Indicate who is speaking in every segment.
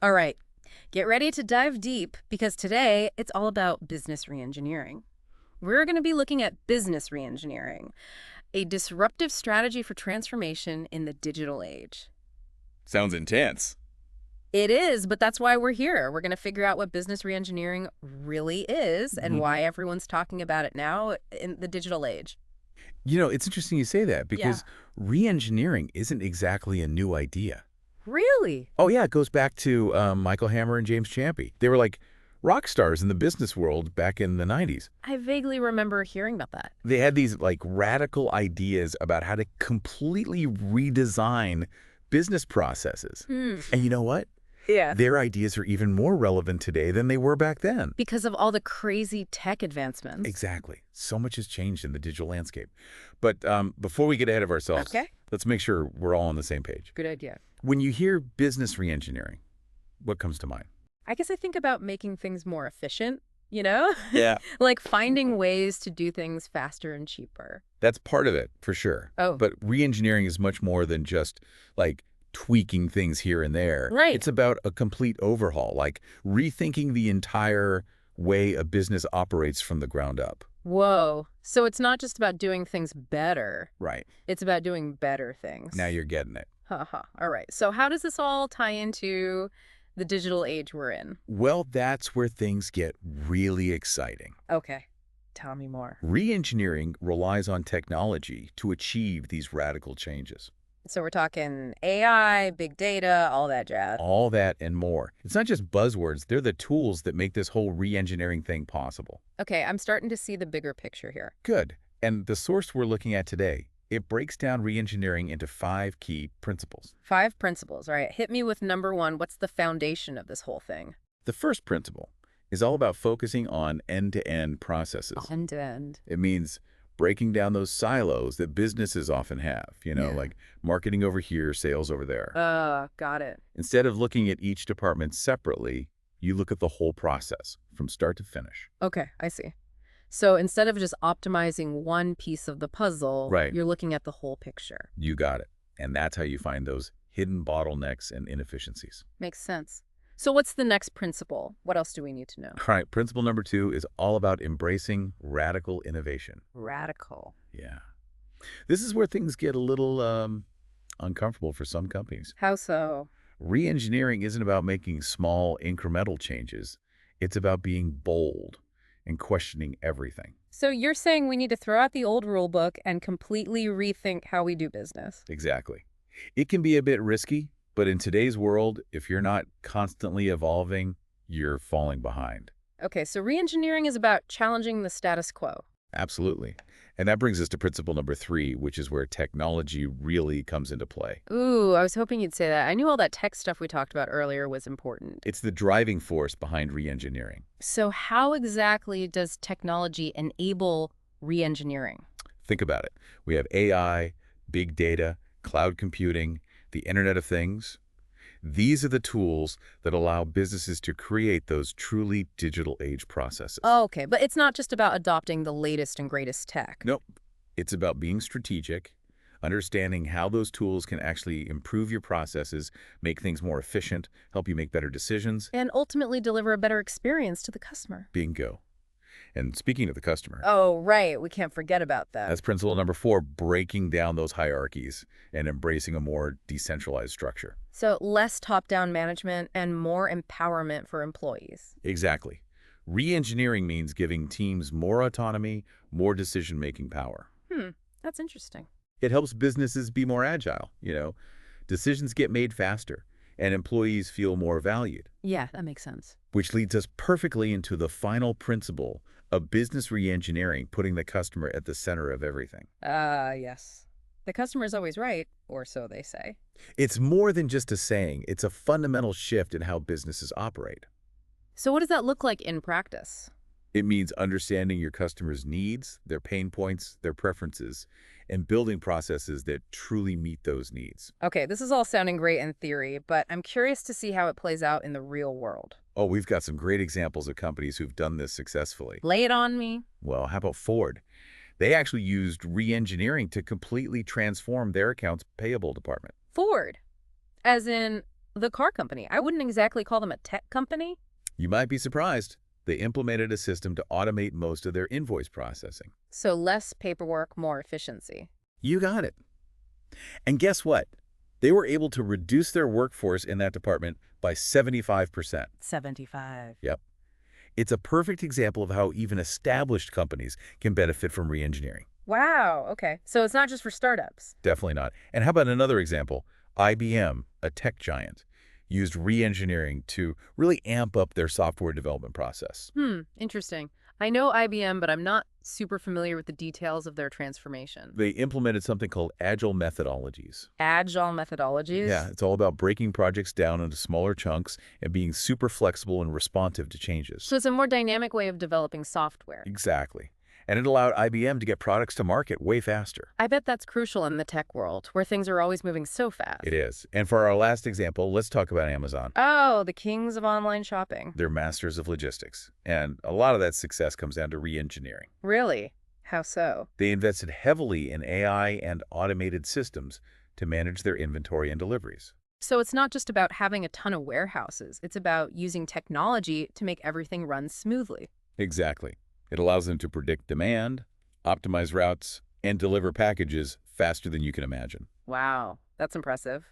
Speaker 1: All right, get ready to dive deep because today it's all about business reengineering. We're going to be looking at business reengineering, a disruptive strategy for transformation in the digital age.
Speaker 2: Sounds intense.
Speaker 1: It is, but that's why we're here. We're going to figure out what business reengineering really is and
Speaker 2: Mhm.
Speaker 1: why everyone's talking about it now in the digital age.
Speaker 2: It's interesting you say that
Speaker 1: Yeah.
Speaker 2: because re-engineering isn't exactly a new idea.
Speaker 1: Really?
Speaker 2: Oh, yeah, it goes back to Michael Hammer and James Champy. They were like rock stars in the business world back in the 90s.
Speaker 1: I vaguely remember hearing about that.
Speaker 2: They had these like radical ideas about how to completely redesign business processes.
Speaker 1: Hmm.
Speaker 2: And you know what?
Speaker 1: Yeah.
Speaker 2: Their ideas are even more relevant today than they were back then.
Speaker 1: Because of all the crazy tech advancements.
Speaker 2: Exactly. So much has changed in the digital landscape. But before we get ahead of ourselves,
Speaker 1: Okay.
Speaker 2: let's make sure we're all on the same page.
Speaker 1: Good idea.
Speaker 2: When you hear business reengineering, what comes to mind?
Speaker 1: I guess I think about making things more efficient, you know?
Speaker 2: Yeah.
Speaker 1: Like finding ways to do things faster and cheaper.
Speaker 2: That's part of it, for sure.
Speaker 1: Oh,
Speaker 2: But reengineering is much more than just like tweaking things here and there.
Speaker 1: right.
Speaker 2: It's about a complete overhaul, like rethinking the entire way a business operates from the ground up.
Speaker 1: Whoa. So it's not just about doing things better.
Speaker 2: Right.
Speaker 1: It's about doing better things.
Speaker 2: Now you're getting it.
Speaker 1: Haha. All right. So how does this all tie into the digital age we're in?
Speaker 2: Well, that's where things get really exciting.
Speaker 1: Okay. Tell me more.
Speaker 2: Reengineering relies on technology to achieve these radical changes.
Speaker 1: So we're talking AI, big data, all that jazz.
Speaker 2: All that and more. It's not just buzzwords, they're the tools that make this whole reengineering thing possible.
Speaker 1: Okay, I'm starting to see the bigger picture here.
Speaker 2: Good. And the source we're looking at today, it breaks down reengineering into 5 key principles.
Speaker 1: 5 principles. All right. Hit me with number 1. What's the foundation of this whole thing?
Speaker 2: The first principle is all about focusing on end-to-end processes.
Speaker 1: End to end.
Speaker 2: It means breaking down those silos that businesses often have,
Speaker 1: Yeah.
Speaker 2: like marketing over here, sales over there.
Speaker 1: Got it.
Speaker 2: Instead of looking at each department separately, you look at the whole process from start to finish.
Speaker 1: Okay, I see. So instead of just optimizing one piece of the puzzle,
Speaker 2: Right.
Speaker 1: you're looking at the whole picture.
Speaker 2: You got it. And that's how you find those hidden bottlenecks and inefficiencies.
Speaker 1: Makes sense. So what's the next principle? What else do we need to know?
Speaker 2: All right, principle number 2 is all about embracing radical innovation.
Speaker 1: Radical.
Speaker 2: Yeah. This is where things get a little uncomfortable for some companies.
Speaker 1: How so?
Speaker 2: Reengineering isn't about making small incremental changes. It's about being bold and questioning everything.
Speaker 1: So you're saying we need to throw out the old rule book and completely rethink how we do business.
Speaker 2: Exactly. It can be a bit risky, but in today's world, if you're not constantly evolving, you're falling behind.
Speaker 1: Okay, so reengineering is about challenging the status quo.
Speaker 2: Absolutely. And that brings us to principle number 3, which is where technology really comes into play.
Speaker 1: Ooh, I was hoping you'd say that. I knew all that tech stuff we talked about earlier was important.
Speaker 2: It's the driving force behind reengineering.
Speaker 1: So how exactly does technology enable reengineering?
Speaker 2: Think about it. We have AI, big data, cloud computing, the Internet of Things. These are the tools that allow businesses to create those truly digital age processes.
Speaker 1: Oh, okay, but it's not just about adopting the latest and greatest tech.
Speaker 2: Nope. It's about being strategic, understanding how those tools can actually improve your processes, make things more efficient, help you make better decisions.
Speaker 1: And ultimately deliver a better experience to the customer.
Speaker 2: Bingo. And speaking of the customer,
Speaker 1: Oh, right. We can't forget about that.
Speaker 2: that's principle number 4, breaking down those hierarchies and embracing a more decentralized structure.
Speaker 1: So less top-down management and more empowerment for employees.
Speaker 2: Exactly. Reengineering means giving teams more autonomy, more decision-making power.
Speaker 1: That's interesting.
Speaker 2: It helps businesses be more agile, Decisions get made faster, and employees feel more valued,
Speaker 1: Yeah, that makes sense.
Speaker 2: which leads us perfectly into the final principle of business reengineering, putting the customer at the center of everything.
Speaker 1: Yes. The customer is always right, or so they say.
Speaker 2: It's more than just a saying. It's a fundamental shift in how businesses operate.
Speaker 1: So what does that look like in practice?
Speaker 2: It means understanding your customers' needs, their pain points, their preferences, and building processes that truly meet those needs.
Speaker 1: Okay, this is all sounding great in theory, but I'm curious to see how it plays out in the real world.
Speaker 2: Oh, we've got some great examples of companies who've done this successfully.
Speaker 1: Lay it on me.
Speaker 2: Well, how about Ford? They actually used re-engineering to completely transform their accounts payable department.
Speaker 1: Ford. As in the car company. I wouldn't exactly call them a tech company.
Speaker 2: You might be surprised. They implemented a system to automate most of their invoice processing.
Speaker 1: So less paperwork, more efficiency.
Speaker 2: You got it. And guess what? They were able to reduce their workforce in that department by 75%.
Speaker 1: 75.
Speaker 2: Yep. It's a perfect example of how even established companies can benefit from reengineering.
Speaker 1: Wow, okay. So it's not just for startups.
Speaker 2: Definitely not. And how about another example? IBM, a tech giant, used reengineering to really amp up their software development process.
Speaker 1: Interesting. I know IBM, but I'm not super familiar with the details of their transformation.
Speaker 2: They implemented something called agile methodologies.
Speaker 1: Agile methodologies?
Speaker 2: Yeah, it's all about breaking projects down into smaller chunks and being super flexible and responsive to changes.
Speaker 1: So it's a more dynamic way of developing software.
Speaker 2: Exactly. And it allowed IBM to get products to market way faster.
Speaker 1: I bet that's crucial in the tech world, where things are always moving so fast.
Speaker 2: It is. And for our last example, let's talk about Amazon.
Speaker 1: Oh, the kings of online shopping.
Speaker 2: They're masters of logistics. And a lot of that success comes down to reengineering.
Speaker 1: Really? How so?
Speaker 2: They invested heavily in AI and automated systems to manage their inventory and deliveries.
Speaker 1: So it's not just about having a ton of warehouses. It's about using technology to make everything run smoothly.
Speaker 2: Exactly. It allows them to predict demand, optimize routes, and deliver packages faster than you can imagine.
Speaker 1: Wow, that's impressive.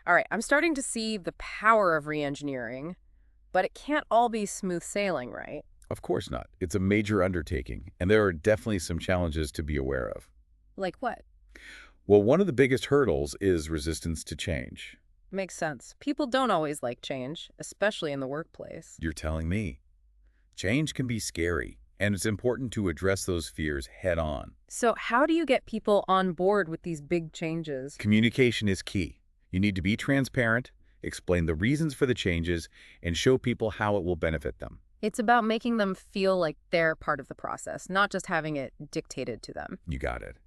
Speaker 1: All right, I'm starting to see the power of reengineering, but it can't all be smooth sailing, right?
Speaker 2: Of course not. It's a major undertaking, and there are definitely some challenges to be aware of.
Speaker 1: Like what?
Speaker 2: Well, one of the biggest hurdles is resistance to change.
Speaker 1: Makes sense. People don't always like change, especially in the workplace.
Speaker 2: You're telling me. Change can be scary, and it's important to address those fears head on.
Speaker 1: So how do you get people on board with these big changes?
Speaker 2: Communication is key. You need to be transparent, explain the reasons for the changes, and show people how it will benefit them.
Speaker 1: It's about making them feel like they're part of the process, not just having it dictated to them.
Speaker 2: You got it.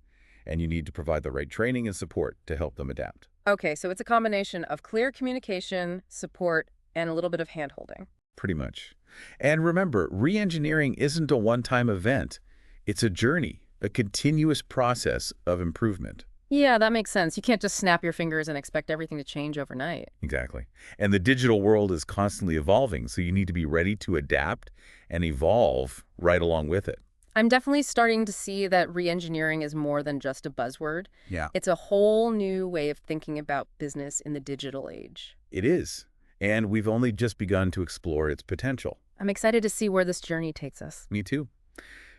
Speaker 2: And you need to provide the right training and support to help them adapt.
Speaker 1: Okay, so it's a combination of clear communication, support, and a little bit of hand-holding.
Speaker 2: Pretty much. And remember, reengineering isn't a one-time event. It's a journey, a continuous process of improvement.
Speaker 1: Yeah, that makes sense. You can't just snap your fingers and expect everything to change overnight.
Speaker 2: Exactly. And the digital world is constantly evolving, so you need to be ready to adapt and evolve right along with it.
Speaker 1: I'm definitely starting to see that reengineering is more than just a buzzword.
Speaker 2: Yeah.
Speaker 1: It's a whole new way of thinking about business in the digital age.
Speaker 2: It is. And we've only just begun to explore its potential.
Speaker 1: I'm excited to see where this journey takes us.
Speaker 2: Me too.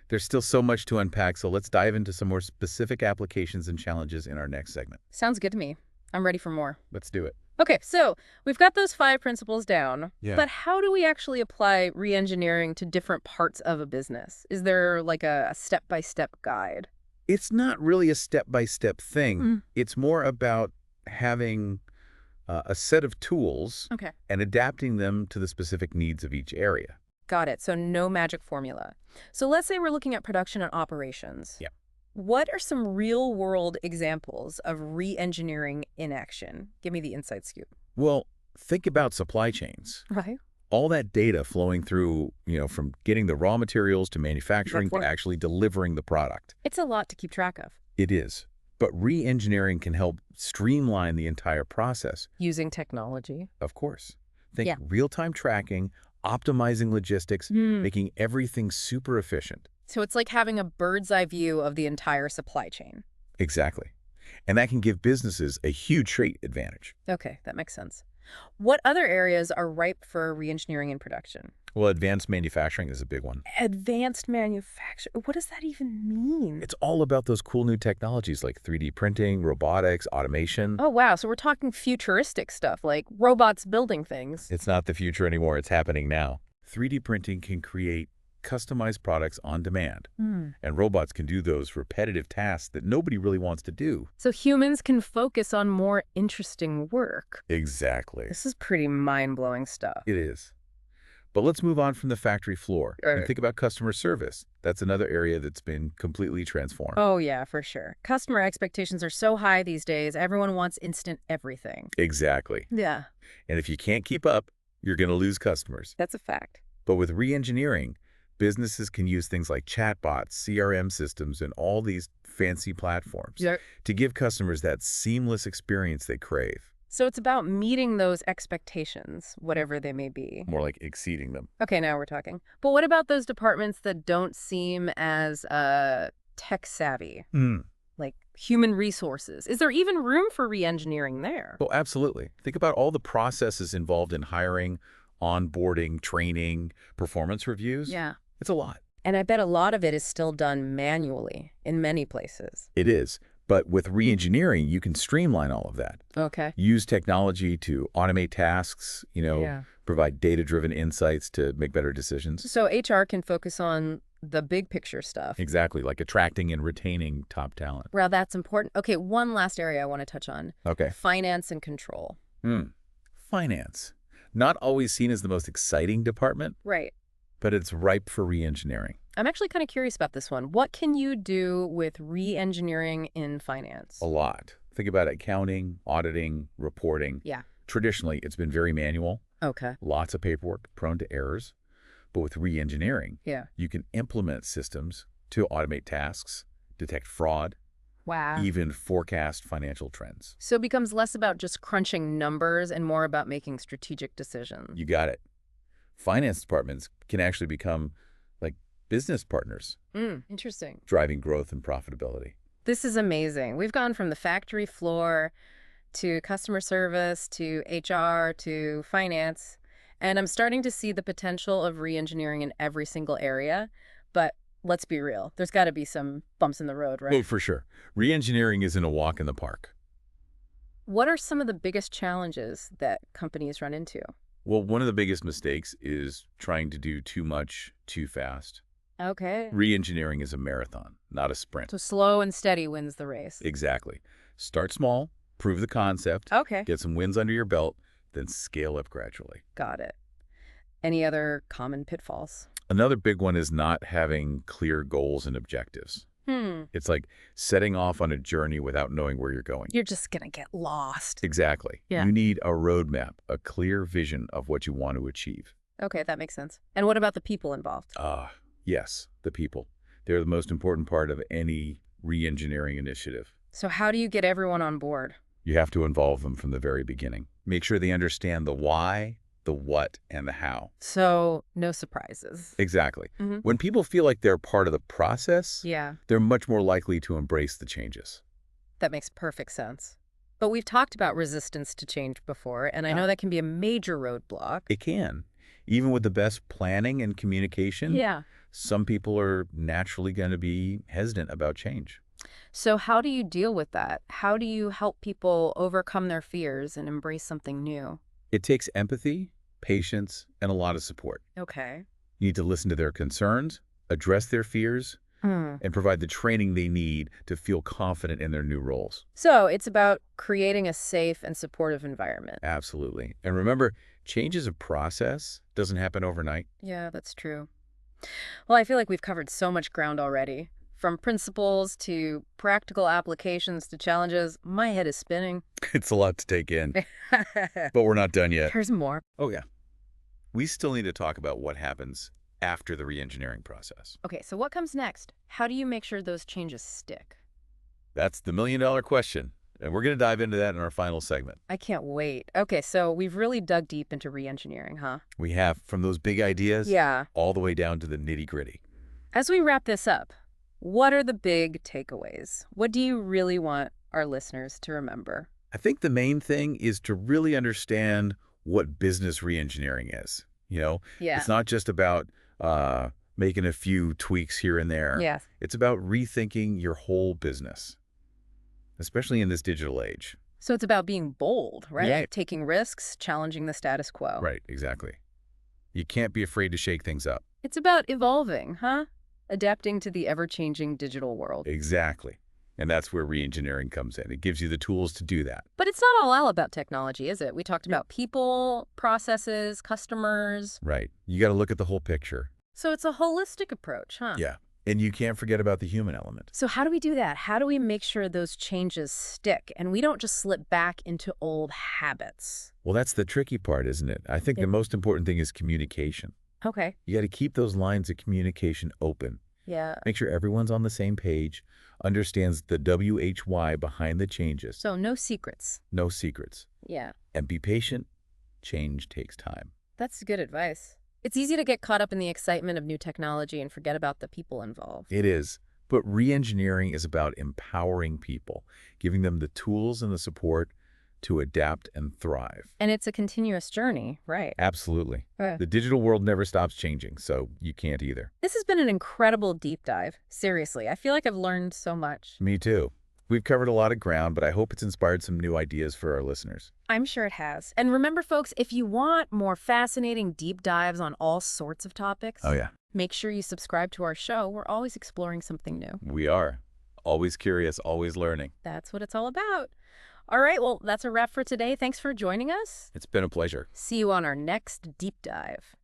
Speaker 2: There's still so much to unpack, so let's dive into some more specific applications and challenges in our next segment.
Speaker 1: Sounds good to me. I'm ready for more.
Speaker 2: Let's do it.
Speaker 1: Okay, so we've got those 5 principles down,
Speaker 2: Yeah.
Speaker 1: but how do we actually apply reengineering to different parts of a business? Is there like a step-by-step guide?
Speaker 2: It's not really a step-by-step thing.
Speaker 1: Mm.
Speaker 2: It's more about having a set of tools
Speaker 1: Okay.
Speaker 2: and adapting them to the specific needs of each area.
Speaker 1: Got it. So no magic formula. So let's say we're looking at production and operations.
Speaker 2: Yeah.
Speaker 1: What are some real-world examples of re-engineering in action? Give me the inside scoop.
Speaker 2: Well, think about supply chains.
Speaker 1: Right.
Speaker 2: All that data flowing through, from getting the raw materials to manufacturing to actually delivering the product.
Speaker 1: It's a lot to keep track of.
Speaker 2: It is. But re-engineering can help streamline the entire process.
Speaker 1: Using technology.
Speaker 2: Of course. Think
Speaker 1: Yeah.
Speaker 2: real-time tracking, optimizing logistics, making everything super efficient.
Speaker 1: So it's like having a bird's eye view of the entire supply chain.
Speaker 2: Exactly. And that can give businesses a huge trait advantage.
Speaker 1: Okay, that makes sense. What other areas are ripe for re-engineering in production?
Speaker 2: Well, advanced manufacturing is a big one.
Speaker 1: Advanced manufacturing. What does that even mean?
Speaker 2: It's all about those cool new technologies like 3D printing, robotics, automation.
Speaker 1: Oh, wow. So we're talking futuristic stuff, like robots building things.
Speaker 2: It's not the future anymore. It's happening now. 3D printing can create customized products on demand. And robots can do those repetitive tasks that nobody really wants to do.
Speaker 1: So humans can focus on more interesting work.
Speaker 2: Exactly.
Speaker 1: This is pretty mind-blowing stuff.
Speaker 2: It is. But let's move on from the factory floor and
Speaker 1: Right.
Speaker 2: think about customer service. That's another area that's been completely transformed.
Speaker 1: Oh, yeah, for sure. Customer expectations are so high these days. Everyone wants instant everything.
Speaker 2: Exactly.
Speaker 1: Yeah,
Speaker 2: And if you can't keep up, you're going to lose customers.
Speaker 1: that's a fact.
Speaker 2: But with re-engineering, businesses can use things like chatbots, CRM systems, and all these fancy platforms
Speaker 1: Yeah.
Speaker 2: to give customers that seamless experience they crave.
Speaker 1: So it's about meeting those expectations, whatever they may be.
Speaker 2: More like exceeding them.
Speaker 1: Okay, now we're talking. But what about those departments that don't seem as tech savvy,
Speaker 2: Mm.
Speaker 1: like human resources? Is there even room for re-engineering there?
Speaker 2: Well, absolutely. Think about all the processes involved in hiring, onboarding, training, performance reviews.
Speaker 1: Yeah.
Speaker 2: It's a lot.
Speaker 1: And I bet a lot of it is still done manually in many places.
Speaker 2: It is. But with re-engineering, you can streamline all of that.
Speaker 1: Okay.
Speaker 2: Use technology to automate tasks,
Speaker 1: Yeah.
Speaker 2: provide data-driven insights to make better decisions.
Speaker 1: So HR can focus on the big picture stuff.
Speaker 2: Exactly, like attracting and retaining top talent.
Speaker 1: Well, that's important. Okay, one last area I want to touch on.
Speaker 2: Okay.
Speaker 1: Finance and control.
Speaker 2: Finance. Not always seen as the most exciting department,
Speaker 1: Right.
Speaker 2: but it's ripe for re-engineering.
Speaker 1: I'm actually kind of curious about this one. What can you do with re-engineering in finance?
Speaker 2: A lot. Think about accounting, auditing, reporting.
Speaker 1: Yeah.
Speaker 2: Traditionally, it's been very manual,
Speaker 1: Okay.
Speaker 2: lots of paperwork, prone to errors. But with re-engineering,
Speaker 1: Yeah.
Speaker 2: you can implement systems to automate tasks, detect fraud,
Speaker 1: Wow.
Speaker 2: even forecast financial trends.
Speaker 1: So it becomes less about just crunching numbers and more about making strategic decisions.
Speaker 2: You got it. Finance departments can actually become like business partners,
Speaker 1: Interesting.
Speaker 2: driving growth and profitability.
Speaker 1: This is amazing. We've gone from the factory floor to customer service to HR to finance, and I'm starting to see the potential of re-engineering in every single area. But let's be real, there's got to be some bumps in the road,
Speaker 2: Oh,
Speaker 1: right?
Speaker 2: for sure. Re-engineering isn't a walk in the park.
Speaker 1: What are some of the biggest challenges that companies run into?
Speaker 2: Well, one of the biggest mistakes is trying to do too much too fast.
Speaker 1: Okay.
Speaker 2: Re-engineering is a marathon, not a sprint.
Speaker 1: So slow and steady wins the race.
Speaker 2: Exactly. Start small, prove the concept,
Speaker 1: Okay.
Speaker 2: get some wins under your belt, then scale up gradually.
Speaker 1: Got it. Any other common pitfalls?
Speaker 2: Another big one is not having clear goals and objectives. It's like setting off on a journey without knowing where you're going.
Speaker 1: You're just going to get lost.
Speaker 2: Exactly.
Speaker 1: Yeah.
Speaker 2: You need a roadmap, a clear vision of what you want to achieve.
Speaker 1: Okay, that makes sense. And what about the people involved?
Speaker 2: Yes, the people. They're the most important part of any re-engineering initiative.
Speaker 1: So how do you get everyone on board?
Speaker 2: You have to involve them from the very beginning. Make sure they understand the why, the what, and the how.
Speaker 1: So no surprises.
Speaker 2: Exactly.
Speaker 1: Mhm.
Speaker 2: When people feel like they're part of the process,
Speaker 1: Yeah,
Speaker 2: they're much more likely to embrace the changes.
Speaker 1: that makes perfect sense. But we've talked about resistance to change before, and I know that can be a major roadblock.
Speaker 2: It can. Even with the best planning and communication,
Speaker 1: Yeah.
Speaker 2: some people are naturally going to be hesitant about change.
Speaker 1: So how do you deal with that? How do you help people overcome their fears and embrace something new?
Speaker 2: It takes empathy, patience, and a lot of support.
Speaker 1: Okay.
Speaker 2: You need to listen to their concerns, address their fears, and provide the training they need to feel confident in their new roles.
Speaker 1: So it's about creating a safe and supportive environment.
Speaker 2: Absolutely. And remember, change is a process, doesn't happen overnight.
Speaker 1: Yeah, that's true. Well, I feel like we've covered so much ground already. From principles to practical applications to challenges, my head is spinning.
Speaker 2: It's a lot to take in, but we're not done yet.
Speaker 1: There's more.
Speaker 2: Oh, yeah. We still need to talk about what happens after the re-engineering process.
Speaker 1: Okay, so what comes next? How do you make sure those changes stick?
Speaker 2: That's the million-dollar question, and we're going to dive into that in our final segment.
Speaker 1: I can't wait. Okay, so we've really dug deep into re-engineering, huh?
Speaker 2: We have from those big ideas
Speaker 1: Yeah.
Speaker 2: all the way down to the nitty-gritty.
Speaker 1: As we wrap this up, what are the big takeaways? What do you really want our listeners to remember?
Speaker 2: I think the main thing is to really understand what business re-engineering is.
Speaker 1: Yeah.
Speaker 2: It's not just about making a few tweaks here and there.
Speaker 1: Yes.
Speaker 2: It's about rethinking your whole business, especially in this digital age.
Speaker 1: So it's about being bold, right?
Speaker 2: Yeah.
Speaker 1: Taking risks, challenging the status quo.
Speaker 2: Right, exactly. You can't be afraid to shake things up.
Speaker 1: It's about evolving, huh? Adapting to the ever-changing digital world.
Speaker 2: Exactly. And that's where re-engineering comes in. It gives you the tools to do that.
Speaker 1: But it's not all about technology, is it? We talked about people, processes, customers.
Speaker 2: Right. You got to look at the whole picture.
Speaker 1: So it's a holistic approach, huh?
Speaker 2: Yeah. And you can't forget about the human element.
Speaker 1: So how do we do that? How do we make sure those changes stick and we don't just slip back into old habits?
Speaker 2: Well, that's the tricky part, isn't it? I think the most important thing is communication.
Speaker 1: Okay.
Speaker 2: You got to keep those lines of communication open.
Speaker 1: Yeah.
Speaker 2: Make sure everyone's on the same page, understands the WHY behind the changes.
Speaker 1: So no secrets.
Speaker 2: No secrets.
Speaker 1: Yeah.
Speaker 2: And be patient. Change takes time.
Speaker 1: That's good advice. It's easy to get caught up in the excitement of new technology and forget about the people involved.
Speaker 2: It is. But re-engineering is about empowering people, giving them the tools and the support to adapt and thrive.
Speaker 1: And it's a continuous journey, right?
Speaker 2: Absolutely.
Speaker 1: Uh,
Speaker 2: The digital world never stops changing, so you can't either.
Speaker 1: This has been an incredible deep dive. Seriously, I feel like I've learned so much.
Speaker 2: Me too. We've covered a lot of ground, but I hope it's inspired some new ideas for our listeners.
Speaker 1: I'm sure it has. And remember, folks, if you want more fascinating deep dives on all sorts of topics,
Speaker 2: Oh, yeah.
Speaker 1: make sure you subscribe to our show. We're always exploring something new.
Speaker 2: We are. Always curious, always learning.
Speaker 1: That's what it's all about. All right, well, that's a wrap for today. Thanks for joining us.
Speaker 2: It's been a pleasure.
Speaker 1: See you on our next deep dive.